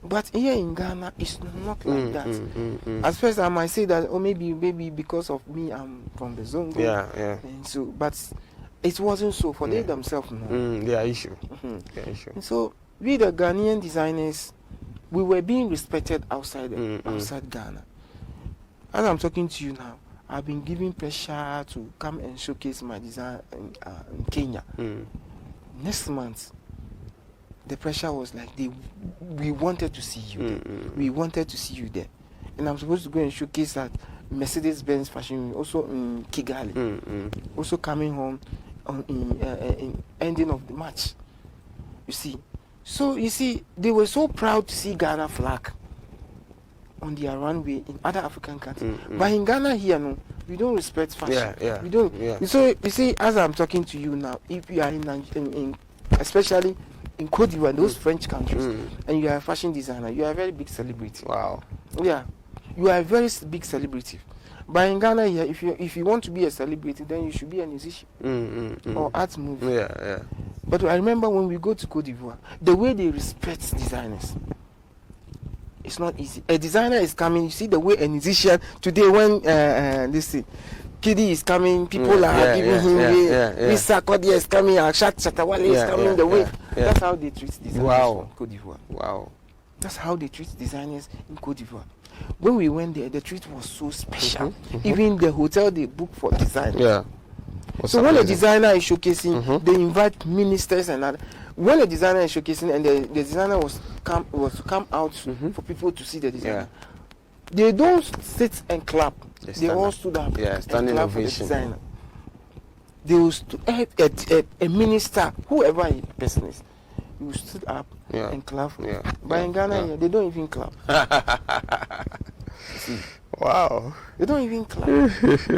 But here in Ghana, it's not like that. At first, I might say that, maybe because of me, I'm from the zone. And so, but it wasn't so for they themselves. Their issue. And so, we the Ghanaian designers, we were being respected outside Ghana. As I'm talking to you now, I've been given pressure to come and showcase my design in Kenya. Next month, the pressure was like, we wanted to see you there. We wanted to see you there. And I'm supposed to go and showcase at Mercedes-Benz Fashion Week, also in Kigali. Also coming home in ending of the match. You see. So, you see, they were so proud to see Ghana flag on their runway in other African countries. But in Ghana here, no, we don't respect fashion. We don't. So, you see, as I'm talking to you now, if you are in especially in Côte d'Ivoire, those French countries, and you are a fashion designer, you are a very big celebrity. Wow. Yeah, you are a very big celebrity. But in Ghana here, if you want to be a celebrity, then you should be a musician or art movie. But I remember when we go to Côte d'Ivoire, the way they respect designers, it's not easy. A designer is coming. You see the way a musician today when this thing. Kidi is coming, people are giving him Mr. Kodia is coming, Akshat Chatawale is coming, the way. That's how they treat designers in Côte d'Ivoire. Wow. That's how they treat designers in Côte d'Ivoire. When we went there, the treat was so special. Even the hotel they book for designers. So when a designer is showcasing, they invite ministers and other. When a designer is showcasing and the designer was to come out for people to see the designer, they don't sit and clap. They all stood up and clap for the designer. They will a minister, whoever the person is, you stood up and clap. Yeah. But in Ghana, they don't even clap. See. Wow. They don't even clap.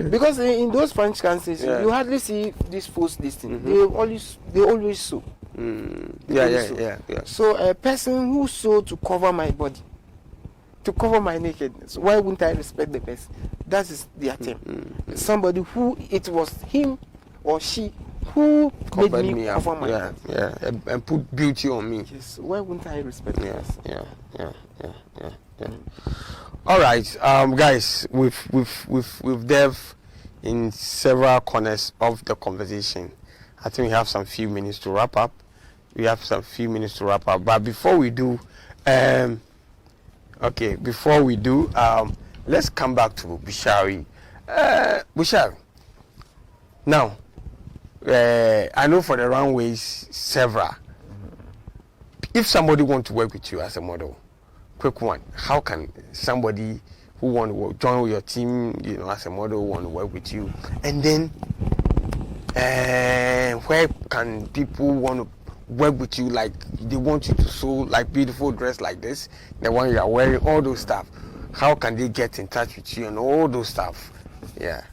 Because in those French countries, you hardly see this force this thing. Mm-hmm. They always sew. Yeah. So a person who sew to cover my body, to cover my nakedness, why wouldn't I respect the person? That is the attempt. Mm-hmm. Somebody who it was him or she who covered made me cover my body. Yeah, and put beauty on me. Yes. Why wouldn't I respect the person? Yeah. All right, guys, we've delved in several corners of the conversation. I think we have some few minutes to wrap up. But before we do, let's come back to Bushia. Bushia. Now, I know for the runways, several. If somebody wants to work with you as a model, quick one, how can somebody who want to join your team, as a model, want to work with you? And then, where can people want to work with you? Like, they want you to sew like beautiful dress like this, the one you are wearing, all those stuff. How can they get in touch with you and all those stuff? Yeah.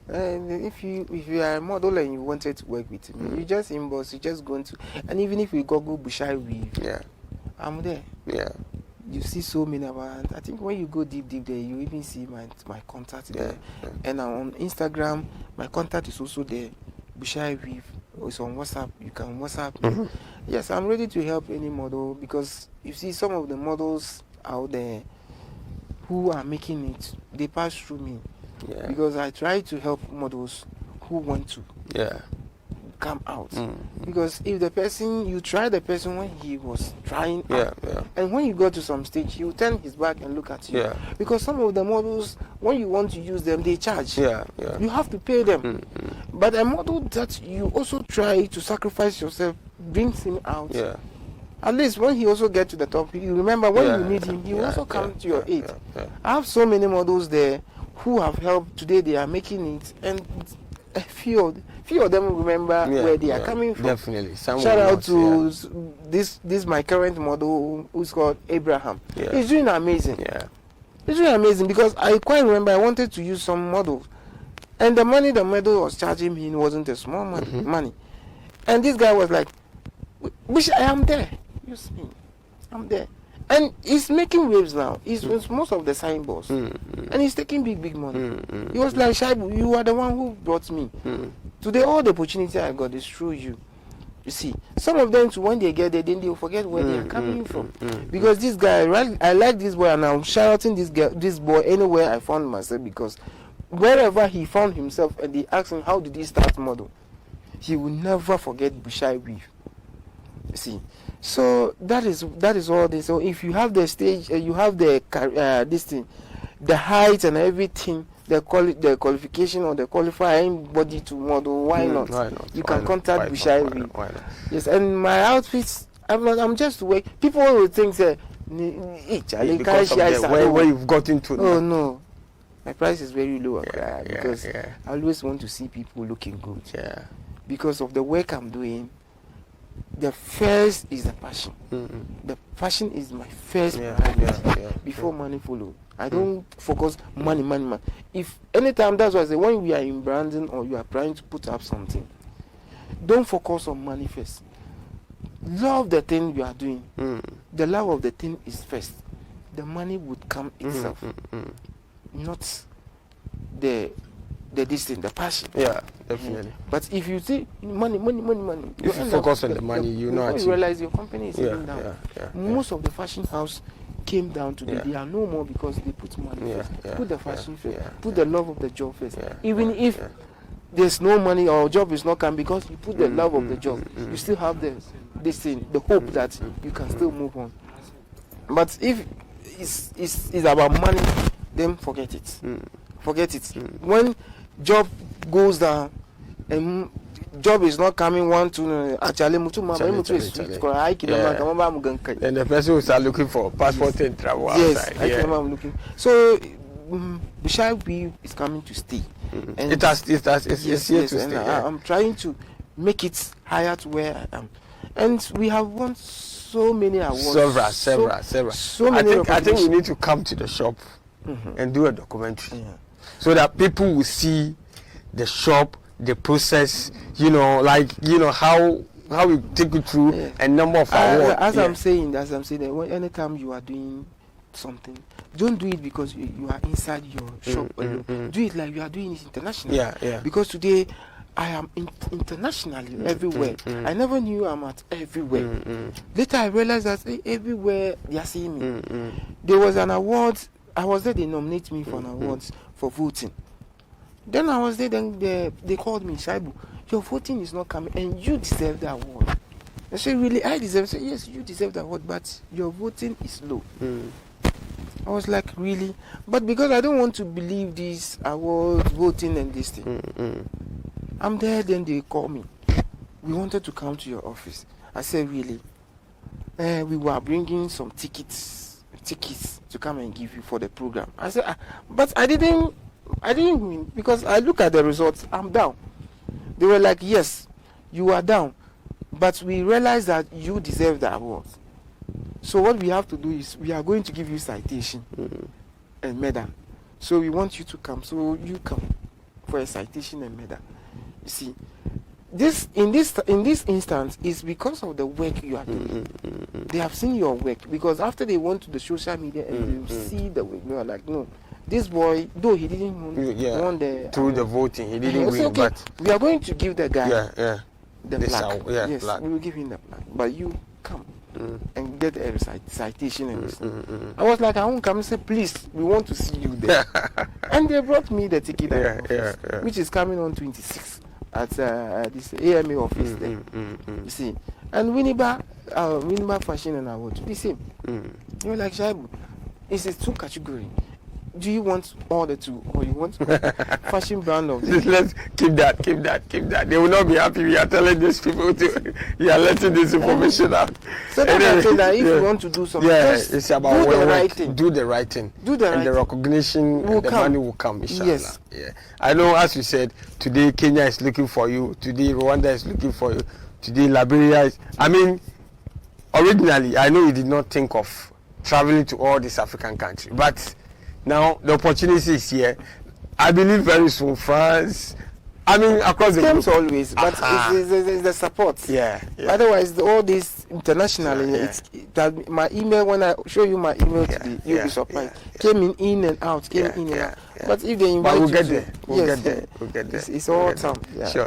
If you are a model and you wanted to work with me, you just inbox, you just go into, and even if you Google Bushia Weave, I'm there. Yeah. You see so many about. I think when you go deep there, you even see my contact there. And on Instagram, my contact is also there. Bushia Weave. It's on WhatsApp. You can WhatsApp me. Yes, I'm ready to help any model, because you see some of the models out there who are making it, they pass through me. Yeah. Because I try to help models who want to come out. Because if you try the person when he was trying out, and when you go to some stage, he will turn his back and look at you. Because some of the models, when you want to use them, they charge. You have to pay them. But a model that you also try to sacrifice yourself brings him out. At least when he also gets to the top, you remember when you need him, he will also come to your aid. I have so many models there who have helped. Today they are making it, and a few of them remember where they are coming from. Definitely. Shout out to this my current model who's called Abraham. He's doing amazing. He's doing amazing, because I quite remember I wanted to use some models, and the money the model was charging me wasn't a small money. And this guy was like, "Wish I am there. Use me. I'm there." And he's making waves now. He's with most of the signboards. And he's taking big money. He was like, "Shaibu, you are the one who brought me. Today, all the opportunity I got is through you." You see, some of them, when they get there, then they'll forget where they are coming from. Because this guy, I like this boy, and I'm shouting this boy anywhere I found myself, because wherever he found himself and they asked him, how did he start model, he will never forget Bushia Weave. You see. So that is all this. So if you have the stage, you have the this thing, the height and everything, the qualification or the qualifier anybody to model, why not? You can contact Bushia Weave. Yes, and my outfits, I'm just wait. People will think that because of where you've gotten to. Oh no, my price is very low because I always want to see people looking good. Because of the work I'm doing. The first is the passion. The passion is my first priority before money follow. I don't focus money. If anytime, that's why I say, when we are in branding or you are trying to put up something, don't focus on money first. Love the thing you are doing. The love of the thing is first. The money would come itself, not the distance, the passion. Definitely. But if you see money, if you focus on the money, you realize your company is sitting down. Most of the fashion house came down today. They are no more because they put money first. Put the fashion first. Put the love of the job first. Even if there's no money or job is not coming, because you put the love of the job, you still have the hope that you can still move on. But if it's about money, then forget it. Forget it. When job goes down and job is not coming, and the person will start looking for passport and travel outside. I'm looking. So Bushia Weave is coming to stay. And it's here to stay. I'm trying to make it higher to where I am. And we have won so many awards. Several. So many. I think we need to come to the shop and do a documentary, so that people will see the shop, the process. How we take you through a number of awards. As I'm saying, anytime you are doing something, don't do it because you are inside your shop. Do it like you are doing it internationally. Because today I am internationally everywhere. I never knew I'm at everywhere. Later I realized that everywhere they are seeing me. There was an award. I was there. They nominated me for an award for voting. Then I was there. Then they called me, Shaibu, your voting is not coming, and you deserve the award. I said, really? I deserve it? I said, yes, you deserve the award, but your voting is low. I was like, really? But because I don't want to believe this award, voting, and this thing, I'm there. Then they call me. We wanted to come to your office. I said, really? We were bringing some tickets to come and give you for the program. I said, but I didn't win because I look at the results. I'm down. They were like, yes, you are down, but we realize that you deserve the award. So what we have to do is we are going to give you citation and medal. So we want you to come. So you come for a citation and medal. You see, in this instance is because of the work you are doing. They have seen your work, because after they went to the social media and they see the work, they are like, no, this boy, though he didn't won through the voting, he didn't win. Okay, but we are going to give the guy the plaque. Yes, plaque. we will give him the plaque. But you come and get a citation and this. I was like, I won't come and say, please, we want to see you there. And they brought me the ticket which is coming on 26th at this AMA office there. You see, and Winneba Fashion and Award, the same. You were like, Shaibu, it's a two category. Do you want all the two, or you want fashion brand of this? Let's keep that. They will not be happy. We are telling these people you are letting this information out. So that's why I say that if you want to do something, it's about do the right thing. Do the right thing. And the recognition and the money will come, inshallah. Yes. Yeah. I know, as you said, today Kenya is looking for you. Today Rwanda is looking for you. Today Liberia is. I mean, originally, I know you did not think of traveling to all these African countries, but now the opportunity is here. I believe very soon France, I mean across the world always, but it's the support. Yeah. Otherwise, all this internationally, my email, when I show you my email today, you'll be surprised. Came in and out. But if they invite we'll you get there. We'll get there. It's all time.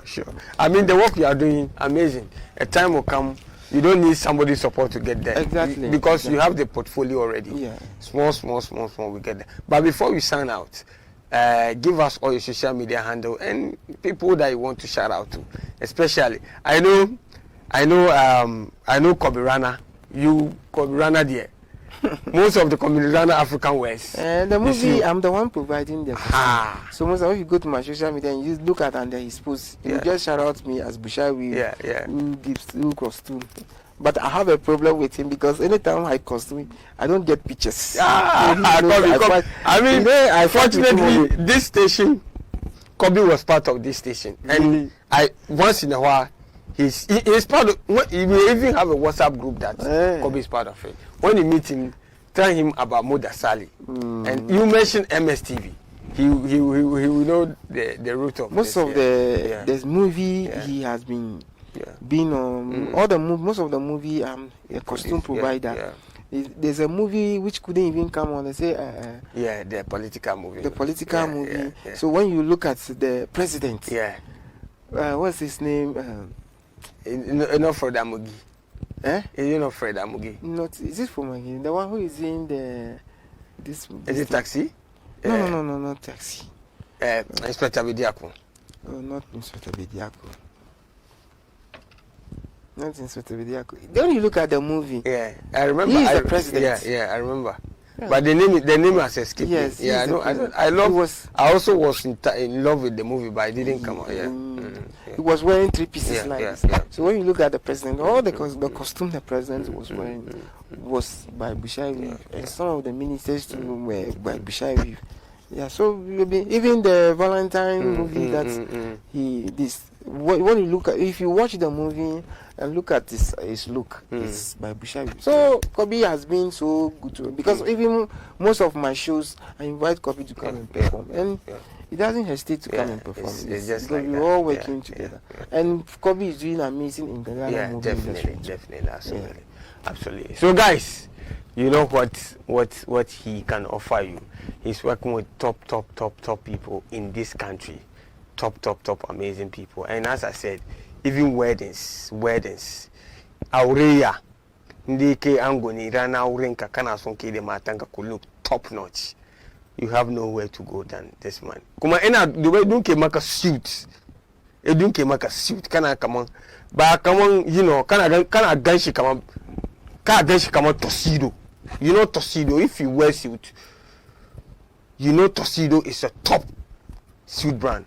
Sure. I mean, the work you are doing, amazing. A time will come. You don't need somebody's support to get there. Exactly. Because you have the portfolio already. Yeah. Small, we get there. But before we sign out, give us all your social media handle and people that you want to shout out to. Especially, I know Kobe Rana. You Kobe Rana there. Most of the Kobe Rana African wears. The movie, I'm the one providing the So most of if you go to my social media and you look at under his post, you just shout out me as Bushia Weave, who costume. But I have a problem with him because anytime I costume, I don't get pictures. Fortunately, this station, Kobe was part of this station, and I once in a while. He's part of. We even have a WhatsApp group that Kobe is part of it. When you meet him, tell him about Moda Sali, and you mentioned MSTV. He will know the root of most this, of this movie. He has been on all the most of the movie. A costume provider. There's a movie which couldn't even come on. They say the political movie. The political movie. So when you look at the president, what's his name? Not Fred Amugi. Is it not Fred Amugi? Not. Is it for Amugi? The one who is in this. Is it Taxi? No, not Taxi. Inspector Bediako. Oh, not Inspector Bediako. Not Inspector Bediako. Then you look at the movie. Yeah, I remember. He is the president. Yeah, I remember. Yeah. But the name has escaped me. Yes. Yeah, I also was in love with the movie, but it didn't come out. He was wearing three pieces like this. So when you look at the president, all the costume the president was wearing was by Bushia Weave, and some of the ministers too were by Bushia Weave. Yeah, so even the Valentine movie that when you look at, if you watch the movie, and look at his look. It's by Bushia Weave. So Kobe has been so good to me because even most of my shows, I invite Kobe to come and perform, and he doesn't hesitate to come and perform. It's just because like we're all working together, and Kobe is doing amazing in the Ghana movie industry. Definitely, absolutely. So guys, you know what he can offer you. He's working with top people in this country, top amazing people. And as I said, even weddings, aureya, ndike angoni rana aurenka kana sonke de matanga could look top notch. You have nowhere to go than this man. Kuma ena the way dunke make a suit. E dunke make a suit kana come ba come you know kana ganshi come tuxedo. You know tuxedo, if you wear suit, you know tuxedo is a top suit brand.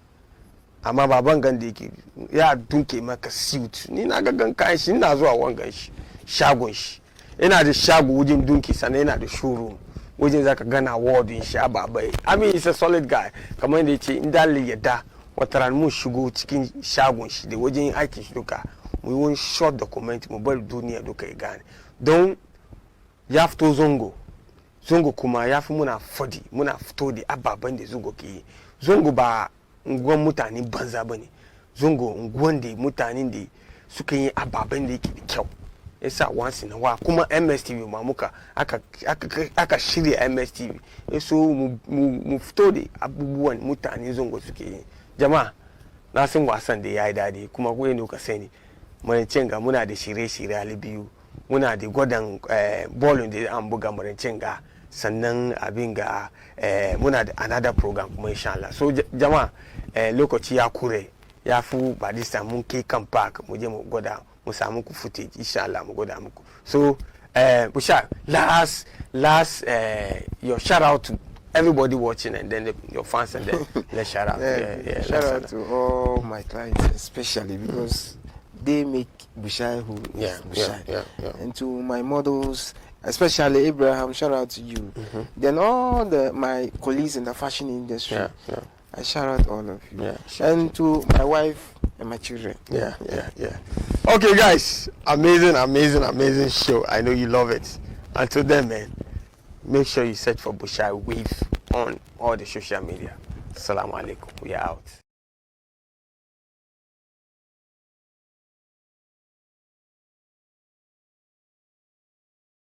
Ama baban gande ke ya dunke maka suit. Ni na gan kan shi ina zuwa wangan shi shagon shi. Ina da shago wajen dunke sannan ina da showroom. Wajen zaka gana award din shi ababai. I mean he's a solid guy. Kamar da yace in dalili yadda wataran mu shigo cikin shagon shi da wajen aikin shi duka. Mu yi wani short document mu bar duniya duka ya gane. Don ya fito zongo kuma ya fi muna fito da ababen da zongo ke yi. Zongo ba unguwan mutane banza bane. Zongo unguwan da mutanen da suka yi ababen da yake da kyau. Yasa once in a while kuma MSTV ma muka aka shirya MSTV. So mu fito da abubuwan mutane zongo suke yi. Jama'a na san wasan da yayi dadi kuma ko ne ka sani mun ga muna da shirye-shirye alibiyu. Muna da gwadan ballon da an buga marancin ga sannan abin ga muna da another program kuma insha Allah. So jama'a lokaci ya kure ya fu ba this time mun kai kan park mu je mu gwada mu samu ku footage insha Allah mu gwada muku. So Bushia, last your shout out to everybody watching and then your fans and then let's shout out. Shout out to all my clients especially because they make Bushia who is Bushia. And to my models, especially Abraham, shout out to you. Then all my colleagues in the fashion industry, I shout out all of you. And to my wife and my children. Okay, guys, amazing show. I know you love it. Until then, man, make sure you search for Bushia Weave on all the social media. Assalamu alaikum. We are out.